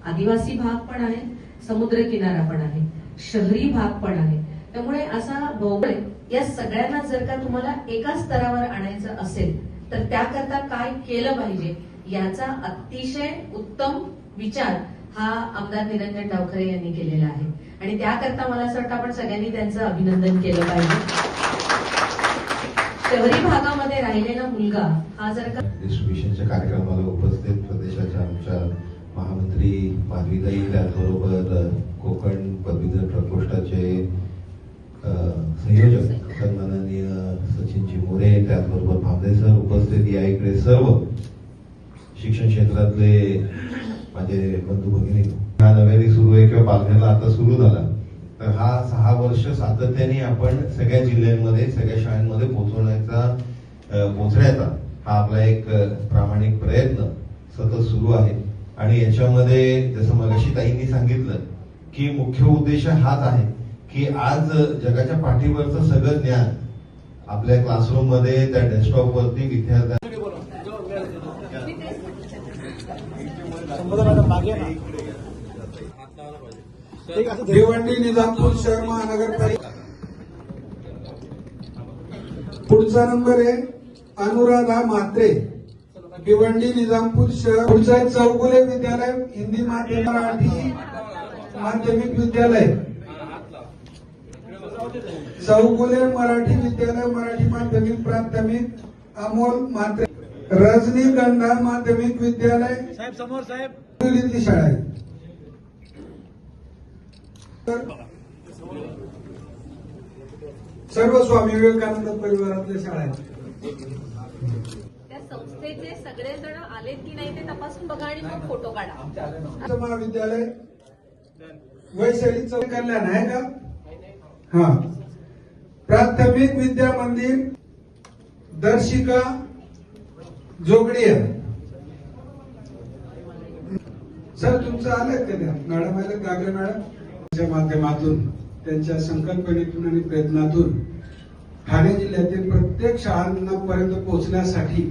आदिवासी भाग पण आहे, समुद्र किनारा पण आहे, शहरी भाग पण आहे. त्यामुळे असा भौगोलिक या सगळ्यांना जर का तुम्हाला एका स्तरावर आणायचं असेल तर त्याकरता काय केलं पाहिजे याचा अतिशय उत्तम विचार हा आमदार निरंजन डावखरे यांनी केलेला आहे आणि त्याकरता मला असं वाटतं आपण सगळ्यांनी त्यांचं अभिनंदन केलं पाहिजे. शहरी भागामध्ये राहिलेला मुलगा हा जर का डिस्ट्रीब्युशनच्या कार्यक्रमाला उपस्थित प्रदेशाच्या आमच्या महामंत्री माधवीताई, त्याचबरोबर कोकण पदवीधर प्रकोष्ठाचे संयोजक सन्माननीय सचिनजी मोरे, त्याचबरोबर भामरे सर उपस्थित, या इकडे सर्व शिक्षण क्षेत्रातले माझे बंधू भगिनी. हा नव्याने सुरू आहे किंवा पालघरला आता सुरू झाला, तर हा 6 वर्ष सातत्याने आपण सगळ्या जिल्ह्यांमध्ये सगळ्या शाळांमध्ये पोहोचण्याचा हा आपला एक प्रामाणिक प्रयत्न सतत सुरू आहे. आणि याच्यामध्ये जसं मगाशी ताईंनी सांगितलं की मुख्य उद्देश हाच आहे की आज जगाच्या पाठीवरचं सगळं ज्ञान आपल्या क्लासरूम मध्ये त्या डेस्कटॉप वरती विद्यार्थ्यांना भिवंडी निजामपूर शहर महानगरपालिका. पुढचा नंबर आहे अनुराधा म्हात्रे, भिवंडी निजामपूर शहर. पुढचा आहे चौगुले विद्यालय हिंदी माध्यम, मराठी माध्यमिक विद्यालय, चौगुले मराठी विद्यालय मराठी माध्यमिक प्राथमिक अमोल म्हात्रे. रजनीगंधा माध्यमिक विद्यालय साहेब समोर साहेब इथली शाळा आहे. सर्व स्वामी विवेकानंद परिवारातल्या शाळा आहेत. त्या संस्थेचे सगळेजण आलेत की नाही ते तपासून बघा आणि मग फोटो काढा. महाविद्यालय वैशाली चौक कल्याण आहे का? हा. प्राथमिक विद्या मंदिर दर्शिका जोगडिया. सर तुमचं आलंय का त्या मॅडम आले गागरे मॅडम च्या माध्यमातून त्यांच्या संकल्पनेतून आणि प्रयत्नातून ठाणे जिल्ह्यातील प्रत्येक शाळांपर्यंत पोहोचण्यासाठी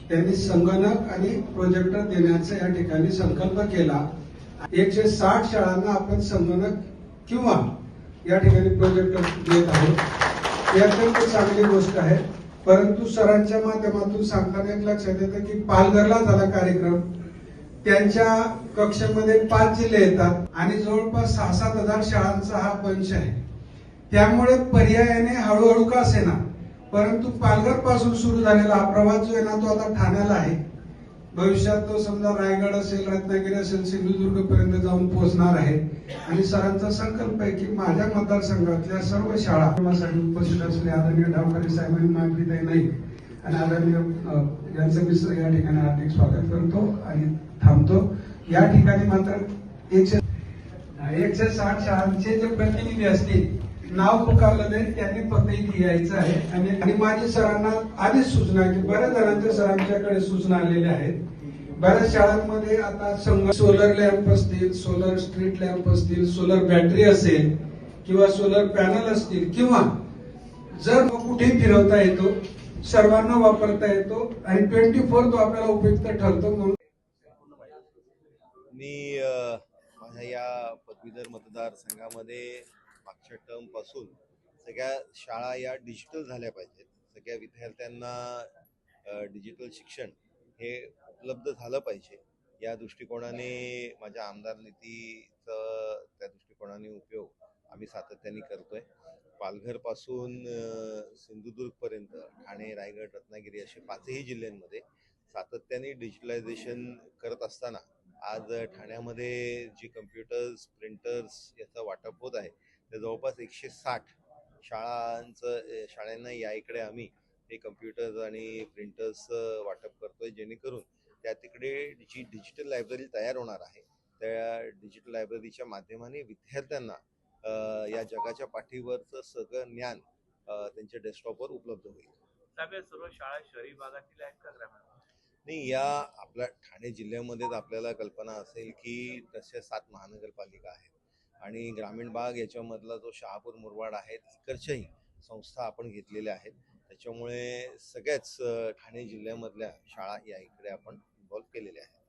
त्यांनी संगणक आणि प्रोजेक्टर देण्याचा या ठिकाणी संकल्प केला. 160 शाळांना आपण संगणक किंवा या ठिकाणी प्रोजेक्टर देत आहोत. ही अत्यंत चांगली गोष्ट आहे. परंतु सरांच्या माध्यमातून सांगताना एक लक्षात येतं की पालघरला झाला कार्यक्रम, त्यांच्या कक्षेमध्ये 5 जिल्हे येतात आणि जवळपास 6-7 हजार शाळांचा हा बंच आहे. त्यामुळे पर्यायाने हळूहळू का असेना परंतु पालघर पासून सुरू झालेला हा प्रवास जो आहे ना तो आता ठाण्याला आहे. भविष्यात तो समजा रायगड असेल, रत्नागिरी असेल, सिंधुदुर्ग पर्यंत जाऊन पोहोचणार आहे. आणि सरांचा संकल्प आहे की माझ्या मतदारसंघातल्या सर्व शाळा उपस्थित असलेले आदरणीय डावखरे साहेबांनी मागणी नाही आणि आदरणीय यांचं मिश्र या ठिकाणी हार्दिक स्वागत करतो आणि थांबतो. या ठिकाणी मात्र 160 शाळांचे जे प्रतिनिधी असतील नाव पुकारलं नाही त्यांनी फक्त इथे यायचं आहे. आणि माझी सरांना आधीच सूचना की बऱ्याच जणांच्या सरांच्याकडे सूचना आलेल्या आहेत. बऱ्याच शाळांमध्ये आता सोलर लॅम्प असतील, सोलर स्ट्रीट लॅम्प असतील, सोलर बॅटरी असेल किंवा सोलर पॅनल असतील किंवा जर कुठेही फिरवता येतो, सर्वांना वापरता येतो आणि 24 तो आपल्याला उपयुक्त ठरतो. म्हणून मी माझ्या या पदवीधर मतदारसंघामध्ये मागच्या टर्म पासून सगळ्या शाळा या डिजिटल झाल्या पाहिजेत, सगळ्या विद्यार्थ्यांना डिजिटल शिक्षण हे उपलब्ध झालं पाहिजे या दृष्टिकोनाने माझ्या आमदार निधीचा त्या दृष्टिकोनाने उपयोग आम्ही सातत्याने करतोय. पालघर पासून सिंधुदुर्ग पर्यंत ठाणे, रायगड, रत्नागिरी असे 5ही जिल्ह्यांमध्ये सातत्याने डिजिटलायझेशन करत असताना आज ठाण्यामध्ये जी कम्प्युटर्स, प्रिंटर्स याचं वाटप होत आहे ते जवळपास 160 शाळांना या इकडे आम्ही हे कम्प्युटर्स आणि प्रिंटर्स वाटप करतोय, जेणेकरून त्या तिकडे जी डिजिटल लायब्ररी तयार होणार आहे त्या डिजिटल लायब्ररीच्या माध्यमाने विद्यार्थ्यांना या जगाच्या पाठीवरचं सगळं ज्ञान त्यांच्या डेस्कटॉपवर उपलब्ध होईल. सर्व शाळा शहरी भागातील आहेत का ग्रामीण? नाही, या आपल्या ठाणे जिल्ह्यामध्येच आपल्याला कल्पना असेल की तशा 7 महानगरपालिका आहेत आणि ग्रामीण भाग याच्यामधला जो शहापूर, मुरबाड आहे इकडच्याही संस्था आपण घेतलेल्या आहेत. त्याच्यामुळे सगळ्याच ठाणे जिल्ह्यामधल्या शाळा या इकडे आपण इन्व्हॉल्व केलेल्या आहेत.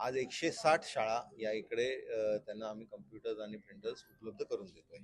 आज 160 शाळा या इकडे त्यांना आम्ही कम्प्युटर्स आणि प्रिंटर्स उपलब्ध करून देतोय.